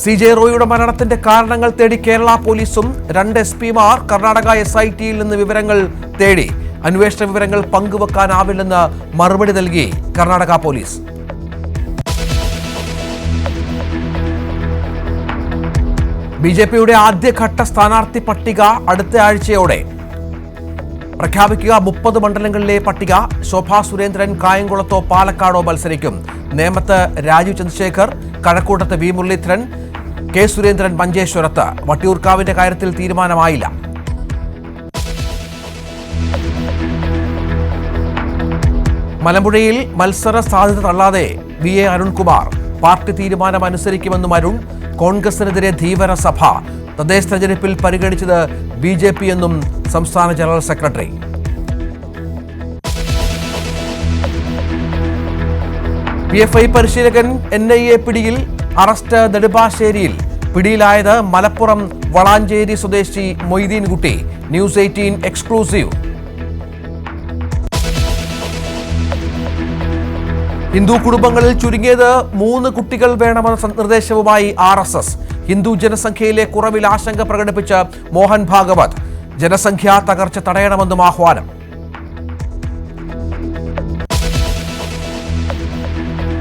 CJ റോയിയുടെ മരണത്തിന്റെ കാരണങ്ങൾ തേടി കേരള പോലീസും 2 SP-മാർ കർണാടക SIT-യിൽ നിന്ന് വിവരങ്ങൾ തേടി. അന്വേഷണ വിവരങ്ങൾ പങ്കുവെക്കാനാവില്ലെന്ന് മറുപടി നൽകി കർണാടക പോലീസ്. BJP-യുടെ ആദ്യഘട്ട സ്ഥാനാർത്ഥി പട്ടിക അടുത്ത ആഴ്ചയോടെ പ്രഖ്യാപിക്കുക. 30 മണ്ഡലങ്ങളിലെ പട്ടിക. ശോഭാ സുരേന്ദ്രൻ കായംകുളത്തോ പാലക്കാടോ മത്സരിക്കും. നേമത്ത് രാജീവ് ചന്ദ്രശേഖർ, കഴക്കൂട്ടത്ത് V മുരളീധരൻ, K സുരേന്ദ്രൻ മഞ്ചേശ്വരത്ത്. വട്ടിയൂർക്കാവിന്റെ കാര്യത്തിൽ തീരുമാനമായില്ല. മലമ്പുഴയിൽ മത്സര സാധ്യത തള്ളാതെ VA അരുൺകുമാർ. പാർട്ടി തീരുമാനം അനുസരിക്കുമെന്നും അരുൺ. കോൺഗ്രസിനെതിരെ ധീവര സഭ. തദ്ദേശ തെരഞ്ഞെടുപ്പിൽ പരിഗണിച്ചത് BJP എന്നും സംസ്ഥാന ജനറൽ സെക്രട്ടറി. PFI പരിശീലകൻ NIA പിടിയിൽ. അറസ്റ്റ് നെടുമ്പാശ്ശേരിയിൽ. പിടിയിലായത് മലപ്പുറം വളാഞ്ചേരി സ്വദേശി മൊയ്തീൻ കുട്ടി. News 18 exclusive. ഹിന്ദു കുടുംബങ്ങളിൽ ചുരുങ്ങിയത് 3 കുട്ടികൾ വേണമെന്ന നിർദ്ദേശവുമായി RSS. ഹിന്ദു ജനസംഖ്യയിലെ കുറവിൽ ആശങ്ക പ്രകടിപ്പിച്ച മോഹൻ ഭാഗവത്. ജനസംഖ്യാ തകർച്ച തടയണമെന്നും ആഹ്വാനം.